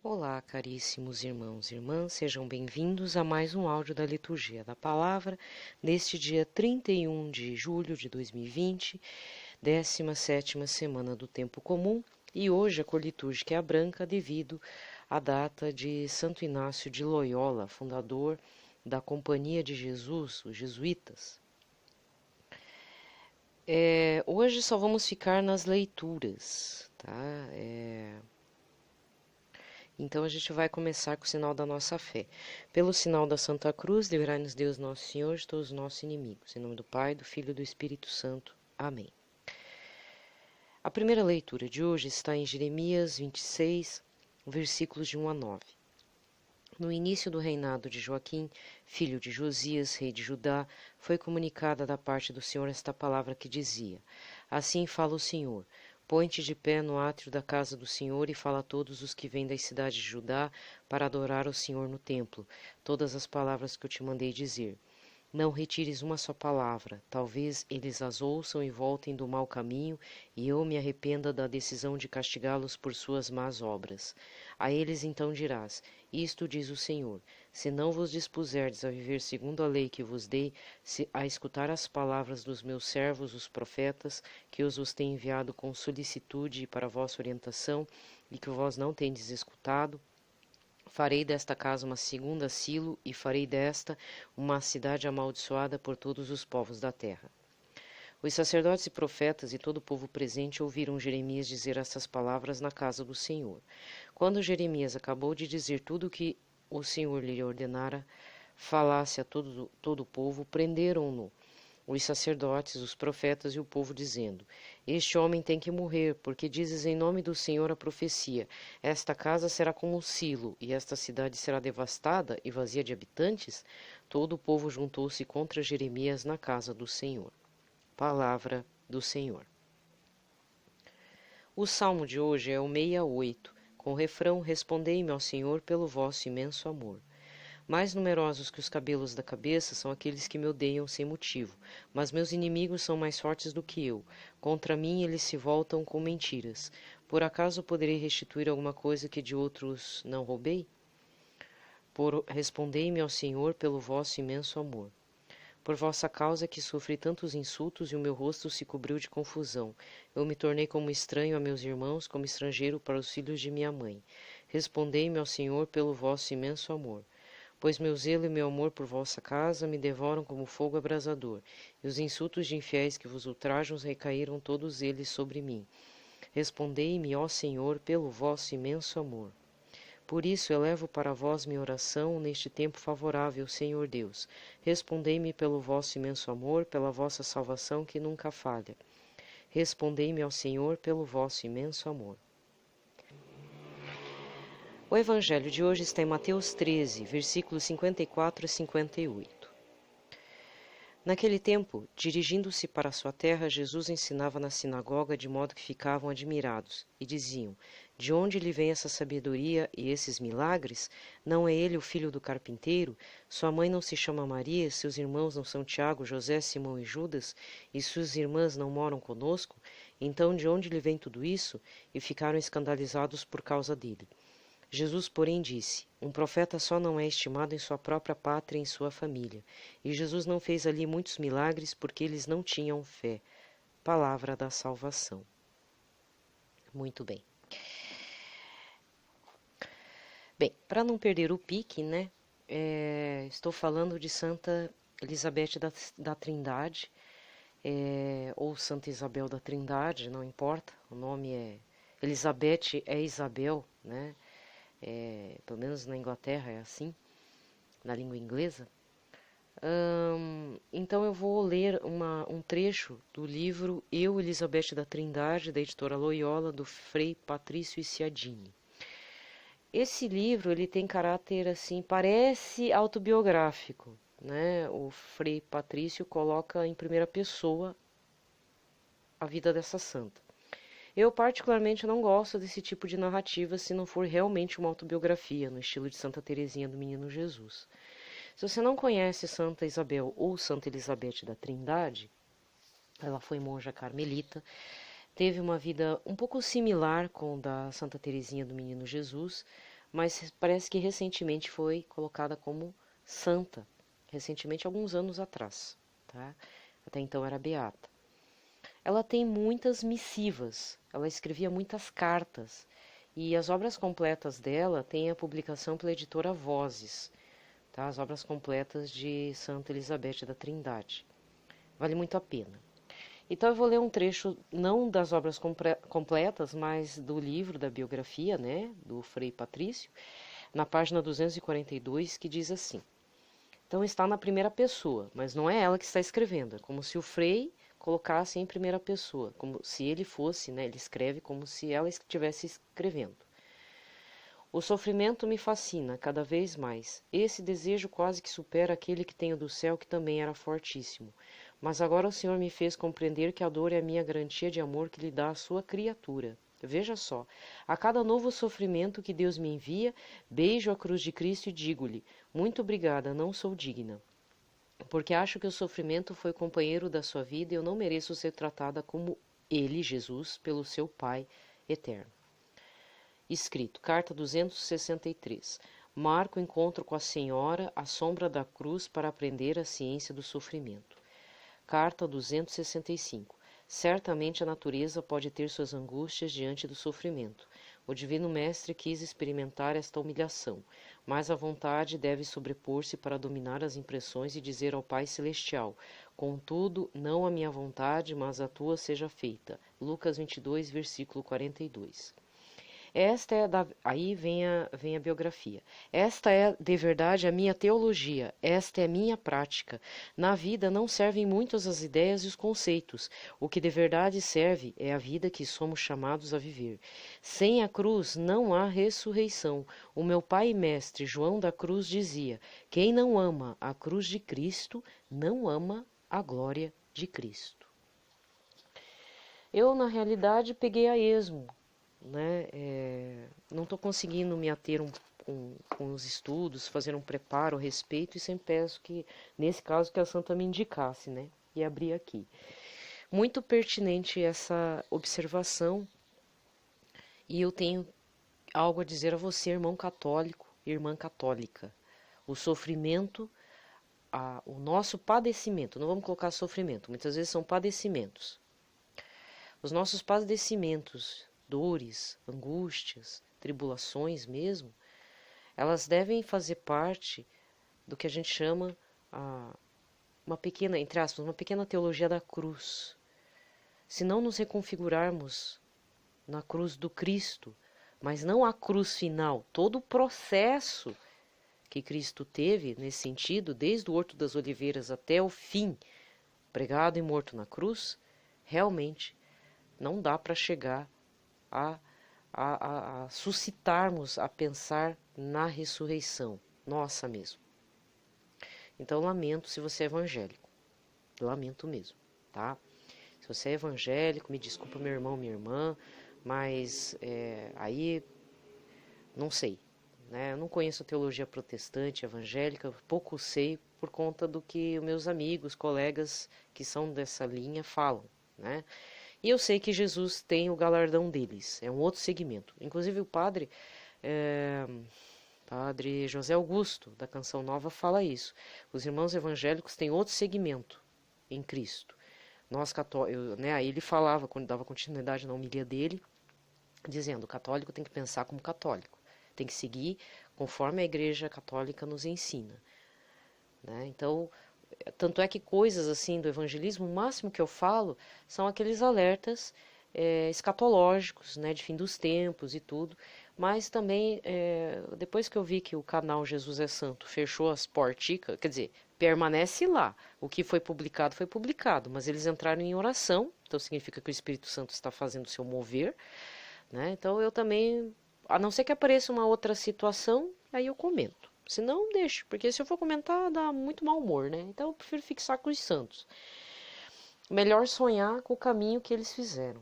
Olá, caríssimos irmãos e irmãs, sejam bem-vindos a mais um áudio da Liturgia da Palavra, neste dia 31 de julho de 2020, 17ª semana do Tempo Comum, e hoje a cor litúrgica é a branca devido à data de Santo Inácio de Loyola, fundador da Companhia de Jesus, os jesuítas. Hoje só vamos ficar nas leituras, tá? Então a gente vai começar com o sinal da nossa fé. Pelo sinal da Santa Cruz, livrai-nos Deus Nosso Senhor de todos os nossos inimigos. Em nome do Pai, do Filho e do Espírito Santo. Amém. A primeira leitura de hoje está em Jeremias 26, versículos de 1 a 9. No início do reinado de Joaquim, filho de Josias, rei de Judá, foi comunicada da parte do Senhor esta palavra que dizia: Assim fala o Senhor. Põe-te de pé no átrio da casa do Senhor e fala a todos os que vêm das cidades de Judá para adorar o Senhor no templo, todas as palavras que eu te mandei dizer. Não retires uma só palavra, talvez eles as ouçam e voltem do mau caminho, e eu me arrependa da decisão de castigá-los por suas más obras. A eles então dirás: Isto diz o Senhor: se não vos dispuserdes a viver segundo a lei que vos dei, a escutar as palavras dos meus servos, os profetas, que eu vos tenho enviado com solicitude para a vossa orientação, e que vós não tendes escutado, farei desta casa uma segunda Silo, e farei desta uma cidade amaldiçoada por todos os povos da terra. Os sacerdotes e profetas e todo o povo presente ouviram Jeremias dizer essas palavras na casa do Senhor. Quando Jeremias acabou de dizer tudo o que o Senhor lhe ordenara falasse a todo o povo, prenderam-no os sacerdotes, os profetas e o povo, dizendo: Este homem tem que morrer, porque dizes em nome do Senhor a profecia: Esta casa será como Silo, e esta cidade será devastada e vazia de habitantes? Todo o povo juntou-se contra Jeremias na casa do Senhor. Palavra do Senhor. O salmo de hoje é o 68, com o refrão: Respondei-me ao Senhor pelo vosso imenso amor. Mais numerosos que os cabelos da cabeça são aqueles que me odeiam sem motivo, mas meus inimigos são mais fortes do que eu. Contra mim eles se voltam com mentiras. Por acaso poderei restituir alguma coisa que de outros não roubei? Respondei-me ao Senhor pelo vosso imenso amor. Por vossa causa que sofri tantos insultos e o meu rosto se cobriu de confusão. Eu me tornei como estranho a meus irmãos, como estrangeiro para os filhos de minha mãe. Respondei-me ao Senhor pelo vosso imenso amor. Pois meu zelo e meu amor por vossa casa me devoram como fogo abrasador, e os insultos de infiéis que vos ultrajam recaíram todos eles sobre mim. Respondei-me, ó Senhor, pelo vosso imenso amor. Por isso elevo para vós minha oração neste tempo favorável, Senhor Deus. Respondei-me pelo vosso imenso amor, pela vossa salvação que nunca falha. Respondei-me ao Senhor pelo vosso imenso amor. O evangelho de hoje está em Mateus 13, versículos 54 a 58. Naquele tempo, dirigindo-se para a sua terra, Jesus ensinava na sinagoga de modo que ficavam admirados e diziam: De onde lhe vem essa sabedoria e esses milagres? Não é ele o filho do carpinteiro? Sua mãe não se chama Maria? Seus irmãos não são Tiago, José, Simão e Judas? E suas irmãs não moram conosco? Então de onde lhe vem tudo isso? E ficaram escandalizados por causa dele. Jesus, porém, disse: Um profeta só não é estimado em sua própria pátria e em sua família. E Jesus não fez ali muitos milagres porque eles não tinham fé. Palavra da salvação. Muito bem. Bem, para não perder o pique, né? Estou falando de Santa Elizabeth da Trindade, ou Santa Isabel da Trindade, não importa. O nome é Elizabeth, é Isabel, né? Pelo menos na Inglaterra é assim, na língua inglesa. Então eu vou ler um trecho do livro Eu, Elizabeth da Trindade, da editora Loyola, do Frei Patrício Ciaddini. Esse livro ele tem caráter assim, parece autobiográfico, né? O Frei Patrício coloca em primeira pessoa a vida dessa santa. Eu particularmente não gosto desse tipo de narrativa se não for realmente uma autobiografia, no estilo de Santa Teresinha do Menino Jesus. Se você não conhece Santa Isabel ou Santa Elizabeth da Trindade, ela foi monja carmelita, teve uma vida um pouco similar com a da Santa Teresinha do Menino Jesus, mas parece que recentemente foi colocada como santa, recentemente, alguns anos atrás, tá? Até então era beata. Ela tem muitas missivas, ela escrevia muitas cartas, e as obras completas dela têm a publicação pela editora Vozes, tá? As obras completas de Santa Elizabeth da Trindade. Vale muito a pena. Então eu vou ler um trecho, não das obras completas, mas do livro da biografia, né, do Frei Patrício, na página 242, que diz assim. Então está na primeira pessoa, mas não é ela que está escrevendo, é como se o Frei colocasse em primeira pessoa, como se ele fosse, né, ele escreve como se ela estivesse escrevendo. O sofrimento me fascina cada vez mais. Esse desejo quase que supera aquele que tenho do céu, que também era fortíssimo. Mas agora o Senhor me fez compreender que a dor é a minha garantia de amor que lhe dá a sua criatura. Veja só, a cada novo sofrimento que Deus me envia, beijo a cruz de Cristo e digo-lhe, muito obrigada, não sou digna. Porque acho que o sofrimento foi companheiro da sua vida e eu não mereço ser tratada como ele, Jesus, pelo seu Pai eterno. Escrito, carta 263. Marco encontro com a Senhora à sombra da cruz para aprender a ciência do sofrimento. Carta 265. Certamente a natureza pode ter suas angústias diante do sofrimento. O Divino Mestre quis experimentar esta humilhação, mas a vontade deve sobrepor-se para dominar as impressões e dizer ao Pai Celestial, contudo, não a minha vontade, mas a tua seja feita. Lucas 22, versículo 42. Esta é aí vem a biografia. Esta é de verdade a minha teologia, esta é a minha prática. Na vida não servem muitas as ideias e os conceitos. O que de verdade serve é a vida que somos chamados a viver. Sem a cruz não há ressurreição. O meu pai e mestre João da Cruz dizia: quem não ama a cruz de Cristo, não ama a glória de Cristo. Eu, na realidade, peguei a esmo. Né? Não estou conseguindo me ater com os estudos, fazer um preparo a respeito, e sempre peço que, nesse caso, que a Santa me indicasse, né? E abrir aqui. Muito pertinente essa observação, e eu tenho algo a dizer a você, irmão católico, irmã católica. O sofrimento, o nosso padecimento, não vamos colocar sofrimento, muitas vezes são padecimentos. Os nossos padecimentos, dores, angústias, tribulações mesmo, elas devem fazer parte do que a gente chama uma pequena, entre aspas, uma pequena teologia da cruz. Se não nos reconfigurarmos na cruz do Cristo, mas não a cruz final, todo o processo que Cristo teve nesse sentido, desde o Horto das Oliveiras até o fim, pregado e morto na cruz, realmente não dá para chegar a suscitarmos, a pensar na ressurreição, nossa mesmo. Então, lamento se você é evangélico, lamento mesmo, tá? Se você é evangélico, me desculpa meu irmão, minha irmã, mas aí, não sei, né? Eu não conheço a teologia protestante, evangélica, pouco sei por conta do que meus amigos, colegas que são dessa linha falam, né? E eu sei que Jesus tem o galardão deles, é um outro segmento. Inclusive o padre José Augusto, da Canção Nova, fala isso. Os irmãos evangélicos têm outro segmento em Cristo. Nós católicos, né, aí ele falava, quando dava continuidade na homilia dele, dizendo, o católico tem que pensar como católico, tem que seguir conforme a Igreja Católica nos ensina, né? Então, tanto é que coisas assim do evangelismo, o máximo que eu falo são aqueles alertas escatológicos, né, de fim dos tempos e tudo, mas também depois que eu vi que o canal Jesus é Santo fechou as porticas, quer dizer, permanece lá, o que foi publicado, mas eles entraram em oração, então significa que o Espírito Santo está fazendo o seu mover, né? Então eu também, a não ser que apareça uma outra situação, aí eu comento. Se não, deixo, porque se eu for comentar, dá muito mau humor, né? Então eu prefiro fixar com os santos. Melhor sonhar com o caminho que eles fizeram.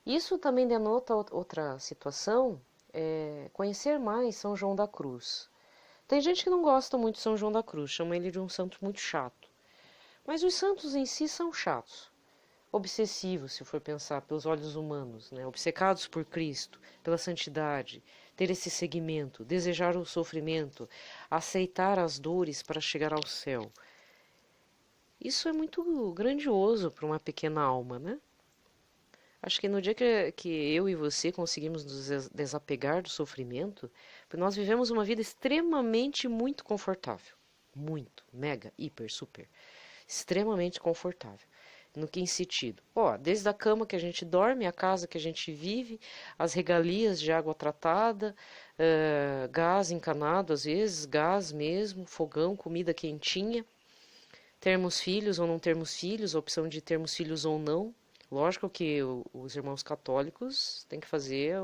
Isso também denota outra situação, conhecer mais São João da Cruz. Tem gente que não gosta muito de São João da Cruz, chama ele de um santo muito chato. Mas os santos em si são chatos. obsessivos, se for pensar pelos olhos humanos, né? Obcecados por Cristo, pela santidade, ter esse seguimento, desejar o sofrimento, aceitar as dores para chegar ao céu. Isso é muito grandioso para uma pequena alma, né? Acho que no dia que eu e você conseguimos nos desapegar do sofrimento, nós vivemos uma vida extremamente muito confortável. Muito, mega, hiper, super. Extremamente confortável. No que sentido? Ó, desde a cama que a gente dorme, a casa que a gente vive, as regalias de água tratada, gás encanado às vezes, gás mesmo, fogão, comida quentinha, termos filhos ou não termos filhos, a opção de termos filhos ou não. Lógico que os irmãos católicos têm que fazer,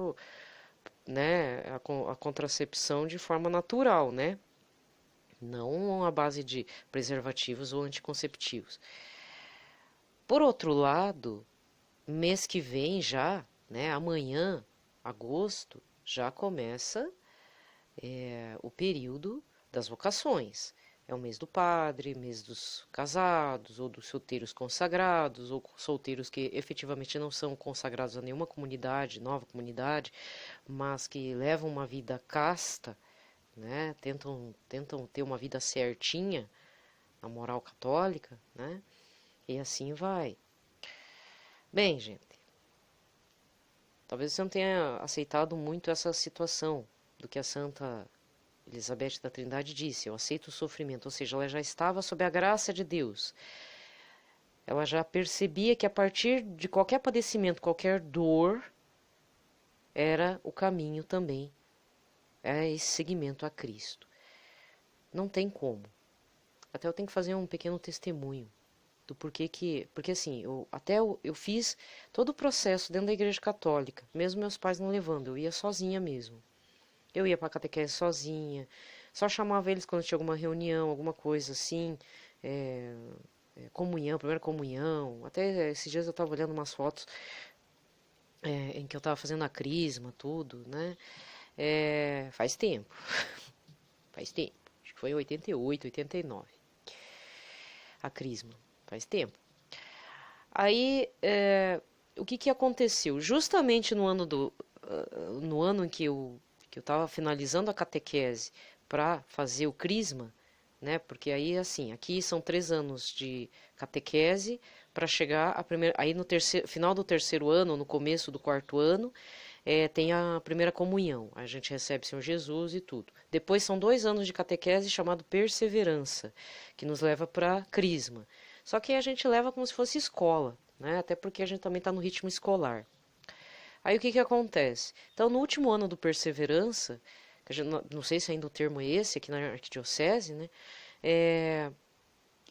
né, a contracepção de forma natural, né? Não à base de preservativos ou anticonceptivos. Por outro lado, mês que vem já, né, amanhã, agosto, já começa o período das vocações. É o mês do padre, mês dos casados, ou dos solteiros consagrados, ou solteiros que efetivamente não são consagrados a nenhuma comunidade, nova comunidade, mas que levam uma vida casta, né? Tentam ter uma vida certinha, na moral católica, né? E assim vai. Bem, gente, talvez você não tenha aceitado muito essa situação do que a Santa Elizabeth da Trindade disse: eu aceito o sofrimento, ou seja, ela já estava sob a graça de Deus. Ela já percebia que a partir de qualquer padecimento, qualquer dor, era o caminho também, é esse seguimento a Cristo. Não tem como. Até eu tenho que fazer um pequeno testemunho do porquê que... Porque assim, eu fiz todo o processo dentro da Igreja Católica, mesmo meus pais não levando, eu ia sozinha mesmo. Eu ia para a catequese sozinha, só chamava eles quando tinha alguma reunião, alguma coisa assim, comunhão, primeira comunhão. Até esses dias eu estava olhando umas fotos em que eu estava fazendo a crisma, tudo, né? Faz tempo, faz tempo, acho que foi em 88, 89, a crisma, faz tempo. Aí, o que aconteceu? Justamente no ano em que eu estava finalizando a catequese para fazer o crisma, né? Porque aí, assim, aqui são 3 anos de catequese para chegar a primeira... Aí no final do terceiro ano, no começo do quarto ano, tem a primeira comunhão. A gente recebe o Senhor Jesus e tudo. Depois são 2 anos de catequese chamado perseverança, que nos leva para crisma. Só que a gente leva como se fosse escola, né? Até porque a gente também está no ritmo escolar. Aí o que acontece? Então, no último ano do Perseverança, que não sei se ainda o termo é esse, aqui na Arquidiocese, né?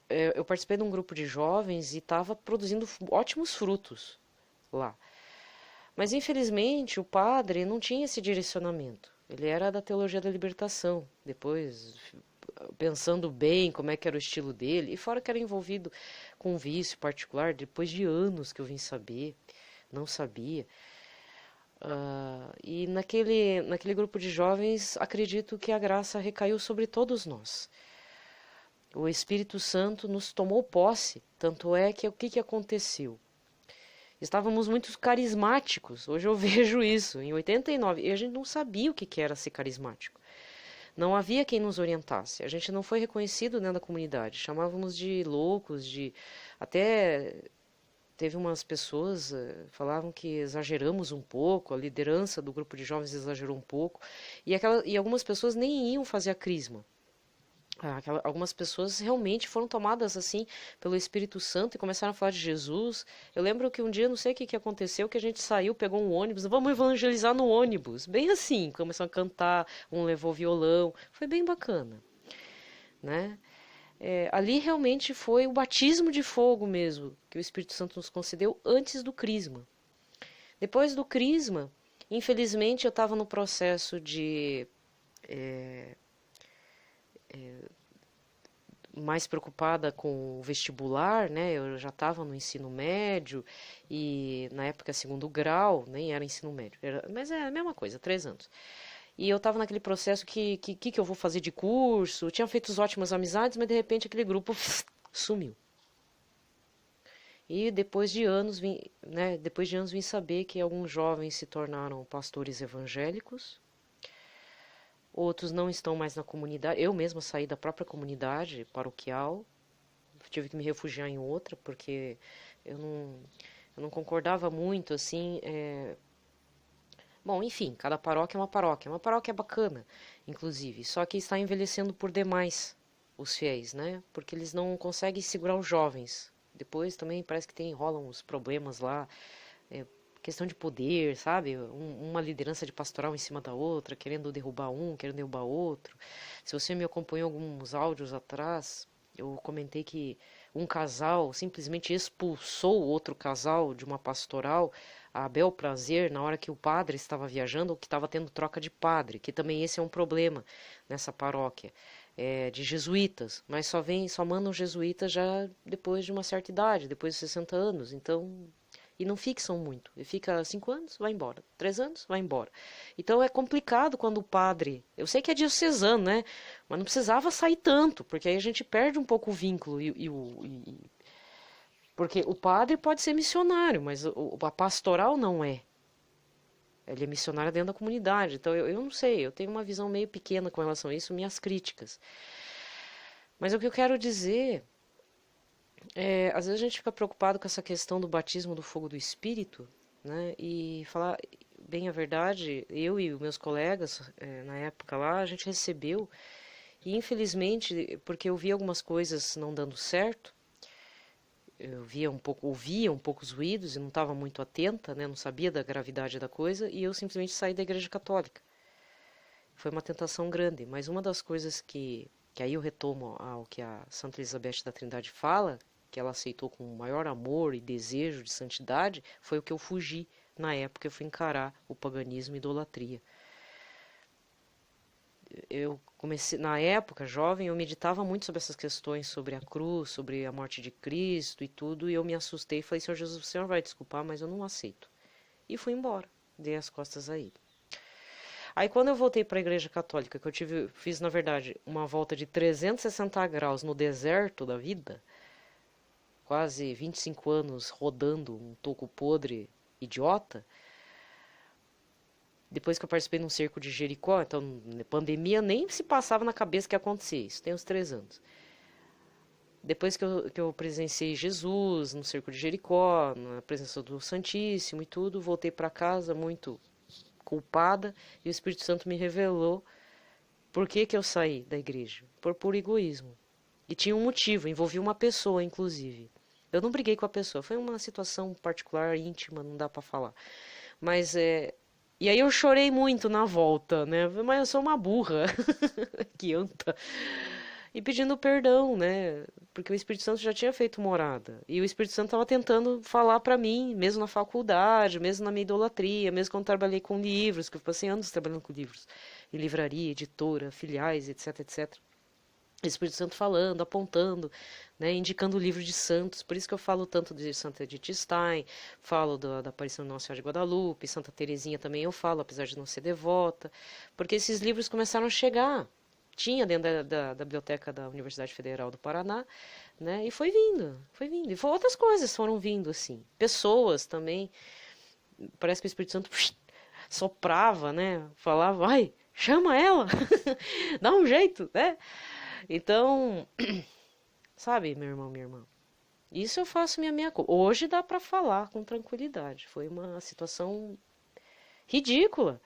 Eu participei de um grupo de jovens e estava produzindo ótimos frutos lá. Mas, infelizmente, o padre não tinha esse direcionamento. Ele era da teologia da libertação. Depois, pensando bem como é que era o estilo dele, e fora que era envolvido com um vício particular, depois de anos que eu vim saber, não sabia. E naquele grupo de jovens, acredito que a graça recaiu sobre todos nós. O Espírito Santo nos tomou posse, tanto é que o que aconteceu? Estávamos muito carismáticos, hoje eu vejo isso, em 89, e a gente não sabia o que era ser carismático. Não havia quem nos orientasse, a gente não foi reconhecido dentro da comunidade, chamávamos de loucos, até teve umas pessoas falavam que exageramos um pouco, a liderança do grupo de jovens exagerou um pouco, e algumas pessoas nem iam fazer a crisma. Algumas pessoas realmente foram tomadas assim pelo Espírito Santo e começaram a falar de Jesus. Eu lembro que um dia, não sei o que aconteceu, que a gente saiu, pegou um ônibus, vamos evangelizar no ônibus. Bem assim, começaram a cantar, um levou violão, foi bem bacana, né? Ali realmente foi o batismo de fogo mesmo, que o Espírito Santo nos concedeu antes do crisma. Depois do crisma, infelizmente eu estava no processo de... mais preocupada com o vestibular, né? Eu já estava no ensino médio e na época segundo grau, nem era ensino médio, mas é a mesma coisa, 3 anos. E eu estava naquele processo que eu vou fazer de curso, tinha feito ótimas amizades, mas de repente aquele grupo sumiu. E depois de anos vim saber que alguns jovens se tornaram pastores evangélicos, outros não estão mais na comunidade. Eu mesma saí da própria comunidade paroquial, tive que me refugiar em outra, porque eu não, eu não concordava muito, assim. Bom, enfim, cada paróquia é uma paróquia. Uma paróquia é bacana, inclusive, só que está envelhecendo por demais os fiéis, né? Porque eles não conseguem segurar os jovens. Depois também parece que rolam uns problemas lá, questão de poder, sabe? Uma liderança de pastoral em cima da outra, querendo derrubar um, querendo derrubar outro. Se você me acompanhou alguns áudios atrás, eu comentei que um casal simplesmente expulsou outro casal de uma pastoral a bel prazer na hora que o padre estava viajando ou que estava tendo troca de padre, que também esse é um problema nessa paróquia. De jesuítas, mas só mandam jesuítas já depois de uma certa idade, depois de 60 anos, então, e não fixam muito, ele fica 5 anos, vai embora, 3 anos, vai embora. Então é complicado quando o padre, eu sei que é diocesano, né, mas não precisava sair tanto, porque aí a gente perde um pouco o vínculo, porque o padre pode ser missionário, mas a pastoral não é. Ele é missionário dentro da comunidade. Então, eu não sei, eu tenho uma visão meio pequena com relação a isso, minhas críticas. Mas o que eu quero dizer às vezes a gente fica preocupado com essa questão do batismo do fogo do Espírito, né? E falar bem a verdade, eu e os meus colegas, na época lá, a gente recebeu, e infelizmente, porque eu vi algumas coisas não dando certo, eu ouvia um pouco os ruídos e não estava muito atenta, né? Não sabia da gravidade da coisa, e eu simplesmente saí da Igreja Católica. Foi uma tentação grande, mas uma das coisas que aí eu retomo ao que a Santa Elizabeth da Trindade fala, que ela aceitou com o maior amor e desejo de santidade, foi o que eu fugi na época, eu fui encarar o paganismo e a idolatria. Eu comecei, na época, jovem, eu meditava muito sobre essas questões, sobre a cruz, sobre a morte de Cristo e tudo, e eu me assustei e falei, Senhor Jesus, o Senhor vai desculpar, mas eu não aceito. E fui embora, dei as costas a ele. Aí quando eu voltei para a Igreja Católica, que fiz na verdade uma volta de 360 graus no deserto da vida, quase 25 anos rodando um toco podre idiota, depois que eu participei num cerco de Jericó, então pandemia nem se passava na cabeça que ia acontecer isso, tem uns 3 anos. Depois que eu presenciei Jesus no cerco de Jericó, na presença do Santíssimo e tudo, voltei para casa muito culpada e o Espírito Santo me revelou por que eu saí da igreja. Por puro egoísmo. E tinha um motivo, envolvia uma pessoa, inclusive. Eu não briguei com a pessoa, foi uma situação particular, íntima, não dá para falar. Mas e aí eu chorei muito na volta, né? Mas eu sou uma burra, que anta. E pedindo perdão, né? Porque o Espírito Santo já tinha feito morada. E o Espírito Santo estava tentando falar para mim, mesmo na faculdade, mesmo na minha idolatria, mesmo quando trabalhei com livros, que eu passei anos trabalhando com livros, em livraria, editora, filiais, etc, etc. O Espírito Santo falando, apontando, né, indicando o livro de santos. Por isso que eu falo tanto de Santa Edith Stein, falo da aparição de Nossa Senhora de Guadalupe, Santa Teresinha também eu falo, apesar de não ser devota, porque esses livros começaram a chegar. Tinha dentro da biblioteca da Universidade Federal do Paraná, né, e foi vindo, foi vindo. E outras coisas foram vindo, assim. Pessoas também, parece que o Espírito Santo soprava, né, falava, vai, chama ela, dá um jeito, né? Então, sabe, meu irmão, minha irmã, isso eu faço minha culpa. Hoje dá para falar com tranquilidade. Foi uma situação ridícula,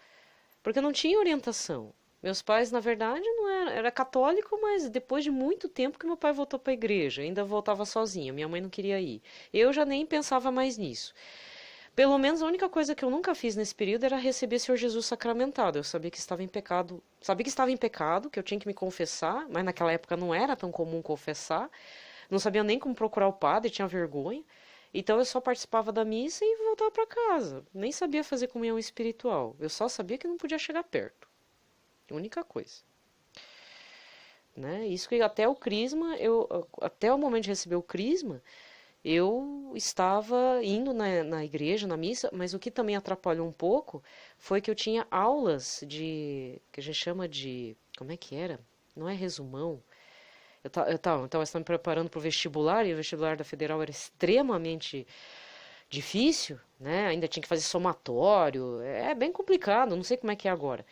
porque não tinha orientação. Meus pais, na verdade, não era católico, mas depois de muito tempo que meu pai voltou para a igreja, ainda voltava sozinho, minha mãe não queria ir. Eu já nem pensava mais nisso. Pelo menos a única coisa que eu nunca fiz nesse período era receber Senhor Jesus sacramentado. Eu sabia que estava em pecado, que eu tinha que me confessar, mas naquela época não era tão comum confessar. Não sabia nem como procurar o padre, tinha vergonha. Então eu só participava da missa e voltava para casa. Nem sabia fazer comunhão espiritual. Eu só sabia que não podia chegar perto. Única coisa. Né? Isso que até o crisma, até o momento de receber o crisma, eu estava indo na igreja, na missa, mas o que também atrapalhou um pouco foi que eu tinha aulas que a gente chama de, como é que era? Não é resumão, Eu estava me preparando para o vestibular, e o vestibular da Federal era extremamente difícil, né? Ainda tinha que fazer somatório, é bem complicado, não sei como é que é agora.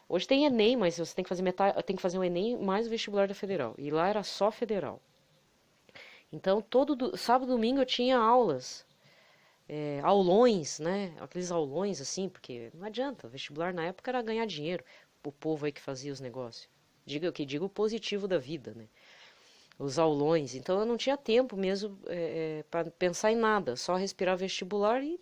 Hoje tem Enem, mas você tem que fazer metade, tem que fazer o Enem mais o vestibular da Federal. E lá era só Federal. Então, sábado e domingo eu tinha aulas, aulões, né? Aqueles aulões assim, porque não adianta. Vestibular na época era ganhar dinheiro. O povo aí que fazia os negócios. Diga o que diga o positivo da vida, né? Os aulões. Então eu não tinha tempo mesmo para pensar em nada, só respirar vestibular e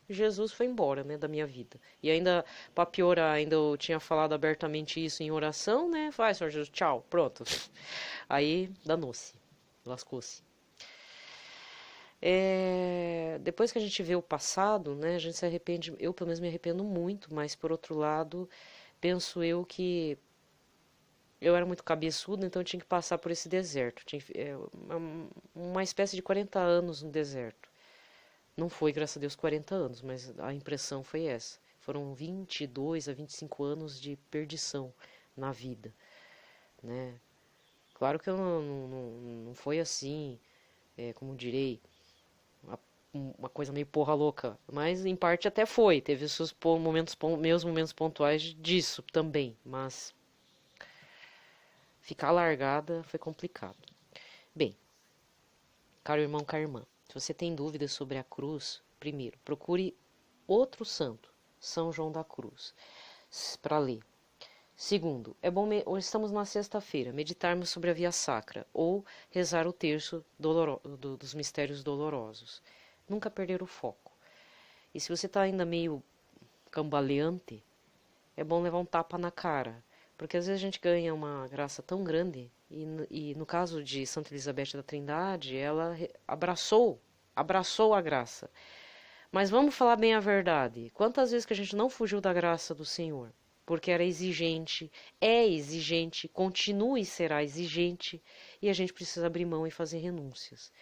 Jesus foi embora, né, da minha vida. E ainda, para piorar, ainda eu tinha falado abertamente isso em oração, né? Vai, Senhor Jesus, tchau, pronto. Aí danou-se, lascou-se. Depois que a gente vê o passado, né, a gente se arrepende, eu pelo menos me arrependo muito, mas por outro lado, penso eu que eu era muito cabeçudo, então eu tinha que passar por esse deserto. Uma espécie de 40 anos no deserto. Não foi, graças a Deus, 40 anos, mas a impressão foi essa. Foram 22 a 25 anos de perdição na vida, né? Claro que eu não foi assim, como direi, uma coisa meio porra louca, mas em parte até foi. Teve os seus meus momentos pontuais disso também, mas ficar largada foi complicado. Bem, caro irmão, cara irmã, se você tem dúvidas sobre a cruz, primeiro, procure outro santo, São João da Cruz, para ler. Segundo, é bom, hoje estamos na sexta-feira, meditarmos sobre a via sacra ou rezar o terço dos mistérios dolorosos. Nunca perder o foco. E se você está ainda meio cambaleante, é bom levar um tapa na cara, porque às vezes a gente ganha uma graça tão grande, e no caso de Santa Elizabeth da Trindade, ela abraçou a graça. Mas vamos falar bem a verdade. Quantas vezes que a gente não fugiu da graça do Senhor? Porque era exigente, é exigente, continua e será exigente, e a gente precisa abrir mão e fazer renúncias.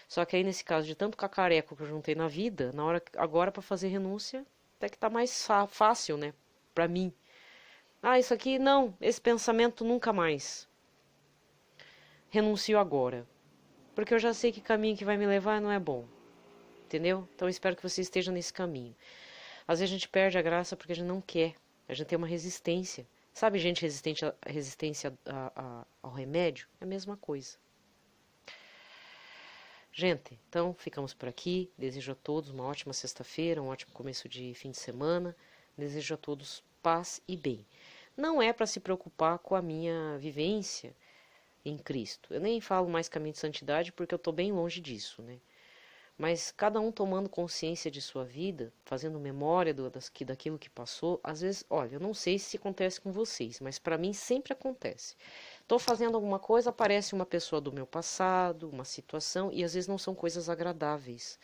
Só que aí nesse caso de tanto cacareco que eu juntei na vida, na hora agora para fazer renúncia, até que tá mais fácil, né, para mim. Ah, isso aqui não, esse pensamento nunca mais. Renuncio agora, porque eu já sei que caminho que vai me levar não é bom. Entendeu? Então eu espero que você esteja nesse caminho. Às vezes a gente perde a graça porque a gente não quer. A gente tem uma resistência. Sabe, gente resistência ao remédio? É a mesma coisa. Gente, então ficamos por aqui. Desejo a todos uma ótima sexta-feira, um ótimo começo de fim de semana. Desejo a todos paz e bem. Não é para se preocupar com a minha vivência em Cristo. Eu nem falo mais caminho de santidade porque eu estou bem longe disso, né? Mas cada um tomando consciência de sua vida, fazendo memória daquilo que passou, às vezes, olha, eu não sei se acontece com vocês, mas para mim sempre acontece. Estou fazendo alguma coisa, aparece uma pessoa do meu passado, uma situação, e às vezes não são coisas agradáveis.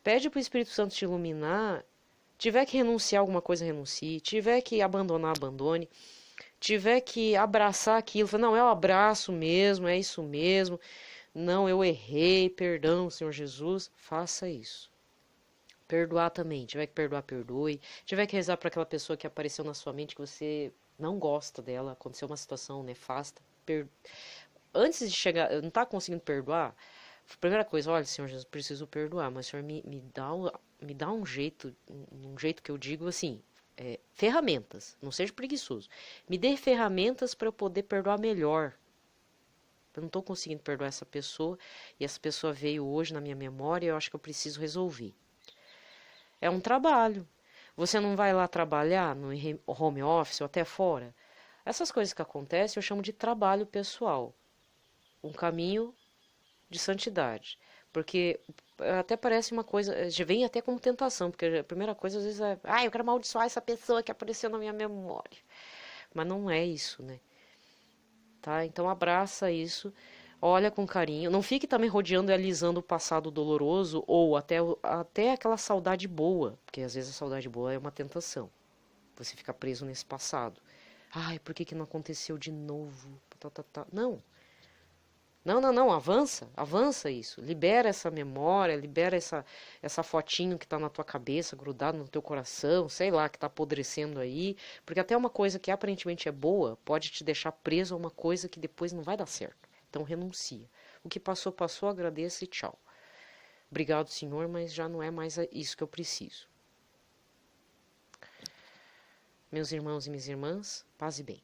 Pede para o Espírito Santo te iluminar, tiver que renunciar a alguma coisa, renuncie, tiver que abandonar, abandone, tiver que abraçar aquilo, não, eu abraço mesmo, é isso mesmo. Não, eu errei, perdão, Senhor Jesus, faça isso. Perdoar também, tiver que perdoar, perdoe. Tiver que rezar para aquela pessoa que apareceu na sua mente que você não gosta dela, aconteceu uma situação nefasta. Antes de chegar, não está conseguindo perdoar, primeira coisa, olha, Senhor Jesus, preciso perdoar, mas o Senhor me dá um jeito que eu digo assim, ferramentas, não seja preguiçoso. Me dê ferramentas para eu poder perdoar melhor. Eu não estou conseguindo perdoar essa pessoa e essa pessoa veio hoje na minha memória e eu acho que eu preciso resolver. É um trabalho. Você não vai lá trabalhar no home office ou até fora? Essas coisas que acontecem eu chamo de trabalho pessoal. Um caminho de santidade. Porque até parece uma coisa, já vem até como tentação, porque a primeira coisa às vezes é, eu quero amaldiçoar essa pessoa que apareceu na minha memória. Mas não é isso, né? Tá? Então abraça isso, olha com carinho, não fique também rodeando e alisando o passado doloroso ou até aquela saudade boa, porque às vezes a saudade boa é uma tentação, você fica preso nesse passado. Ai, por que não aconteceu de novo? Não, avança isso, libera essa memória, libera essa fotinho que tá na tua cabeça, grudado no teu coração, sei lá, que tá apodrecendo aí, porque até uma coisa que aparentemente é boa, pode te deixar preso a uma coisa que depois não vai dar certo. Então renuncia. O que passou, passou, agradeça e tchau. Obrigado, Senhor, mas já não é mais isso que eu preciso. Meus irmãos e minhas irmãs, paz e bem.